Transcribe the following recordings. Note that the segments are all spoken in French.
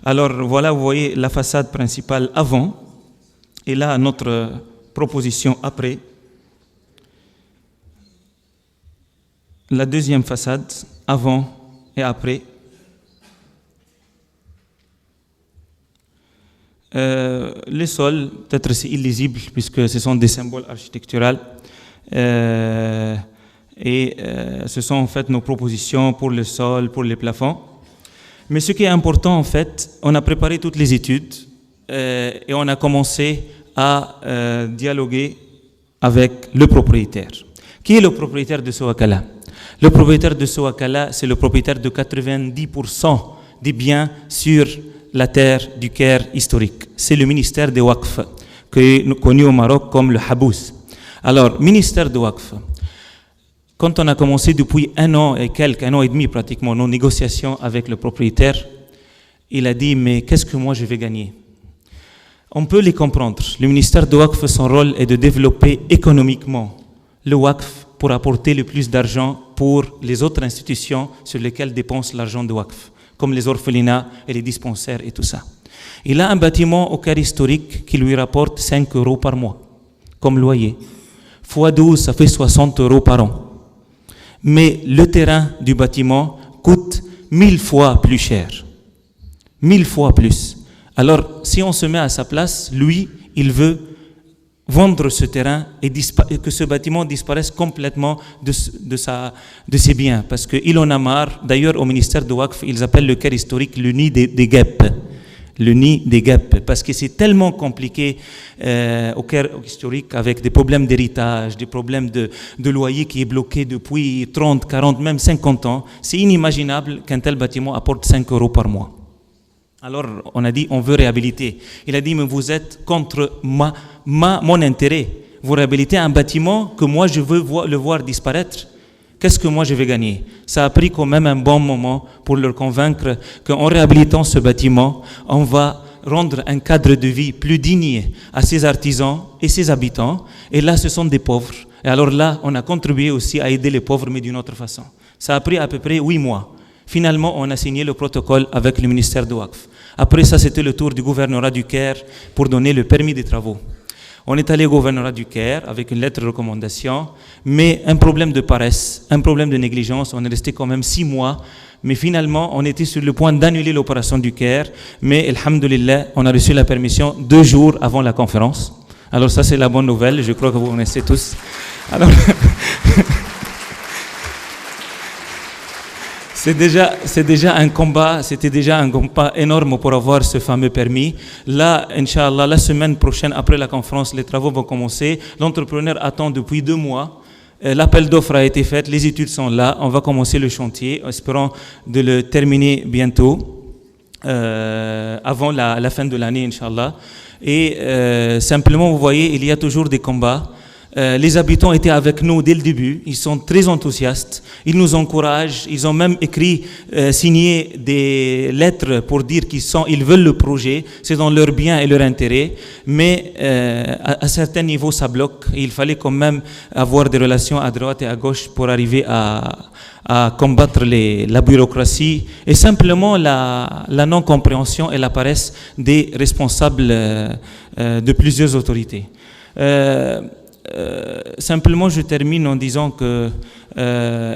Alors voilà, vous voyez la façade principale avant, et là notre proposition après. La deuxième façade, avant et après. Les sols, peut-être c'est illisible puisque ce sont des symboles architecturaux. Ce sont en fait nos propositions pour le sol, pour les plafonds. Mais ce qui est important en fait, on a préparé toutes les études et on a commencé à dialoguer avec le propriétaire. Qui est le propriétaire de ce wakala? Le propriétaire de ce wakala, c'est le propriétaire de 90% des biens sur la terre du Caire historique. C'est le ministère des Waqf, connu au Maroc comme le Habous. Alors, ministère des Waqf, quand on a commencé depuis un an et demi pratiquement, nos négociations avec le propriétaire, il a dit, mais qu'est-ce que moi je vais gagner? On peut les comprendre. Le ministère des Waqf, son rôle est de développer économiquement le Waqf pour apporter le plus d'argent pour les autres institutions sur lesquelles dépense l'argent de Waqf, comme les orphelinats et les dispensaires et tout ça. Il a un bâtiment au Caire historique qui lui rapporte 5 euros par mois, comme loyer. Fois 12, ça fait 60 euros par an. Mais le terrain du bâtiment coûte 1000 fois plus cher. 1000 fois plus. Alors, si on se met à sa place, lui, il veut vendre ce terrain et que ce bâtiment disparaisse complètement de ses biens. Parce qu'il en a marre. D'ailleurs, au ministère de Waqf, ils appellent le Caire historique le nid des guêpes. Le nid des guêpes. Parce que c'est tellement compliqué au Caire historique avec des problèmes d'héritage, des problèmes de loyer qui est bloqué depuis 30, 40, même 50 ans. C'est inimaginable qu'un tel bâtiment apporte 5 euros par mois. Alors, on a dit, on veut réhabiliter. Il a dit, mais vous êtes contre mon intérêt. Vous réhabilitez un bâtiment que moi, je veux le voir disparaître. Qu'est-ce que moi, je vais gagner? Ça a pris quand même un bon moment pour leur convaincre qu'en réhabilitant ce bâtiment, on va rendre un cadre de vie plus digne à ses artisans et ses habitants. Et là, ce sont des pauvres. Et alors là, on a contribué aussi à aider les pauvres, mais d'une autre façon. Ça a pris à peu près 8 mois. Finalement, on a signé le protocole avec le ministère de Waqf. Après ça, c'était le tour du gouvernorat du Caire pour donner le permis des travaux. On est allé au gouvernorat du Caire avec une lettre de recommandation, mais un problème de paresse, un problème de négligence. On est resté quand même 6 mois, mais finalement, on était sur le point d'annuler l'opération du Caire. Mais, alhamdoulilah, on a reçu la permission 2 jours avant la conférence. Alors ça, c'est la bonne nouvelle. Je crois que vous connaissez tous. Alors... C'était déjà un combat énorme pour avoir ce fameux permis. Là, Inch'Allah, la semaine prochaine, après la conférence, les travaux vont commencer. L'entrepreneur attend depuis 2 mois. L'appel d'offres a été fait, les études sont là. On va commencer le chantier, espérant de le terminer bientôt, avant la fin de l'année, Inch'Allah. Et simplement, vous voyez, il y a toujours des combats. Les habitants étaient avec nous dès le début, ils sont très enthousiastes, ils nous encouragent, ils ont même signé des lettres pour dire qu'ils veulent le projet, c'est dans leur bien et leur intérêt, mais à certains niveaux ça bloque, il fallait quand même avoir des relations à droite et à gauche pour arriver à combattre la bureaucratie et simplement la non-compréhension et la paresse des responsables de plusieurs autorités. Simplement, je termine en disant que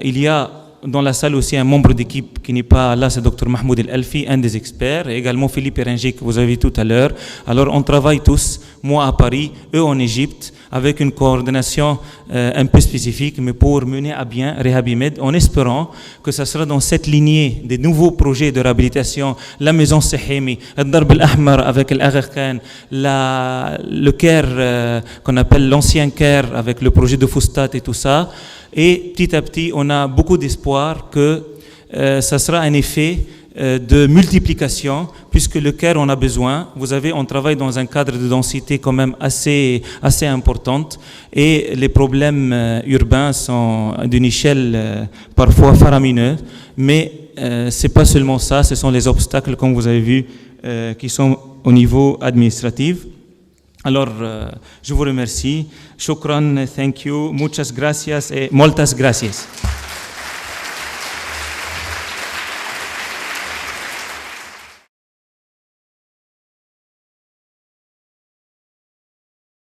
il y a dans la salle aussi un membre d'équipe qui n'est pas là, c'est Dr Mahmoud El-Alfi, un des experts, et également Philippe Eringer que vous avez vu tout à l'heure. Alors on travaille tous, moi à Paris, eux en Égypte, avec une coordination un peu spécifique, mais pour mener à bien Rehabimed, en espérant que ça sera dans cette lignée des nouveaux projets de réhabilitation, la maison Sehemi, le Darb al-Ahmar avec l'Agha Khan, le Caire qu'on appelle l'ancien Caire avec le projet de Fustat et tout ça. Et petit à petit, on a beaucoup d'espoir que ça sera un effet de multiplication, puisque le Caire en a besoin. Vous savez, on travaille dans un cadre de densité quand même assez importante, et les problèmes urbains sont d'une échelle parfois faramineuse, mais c'est pas seulement ça, ce sont les obstacles, comme vous avez vu, qui sont au niveau administratif. Alors, je vous remercie. Shukran, thank you, muchas gracias et moltas gracias.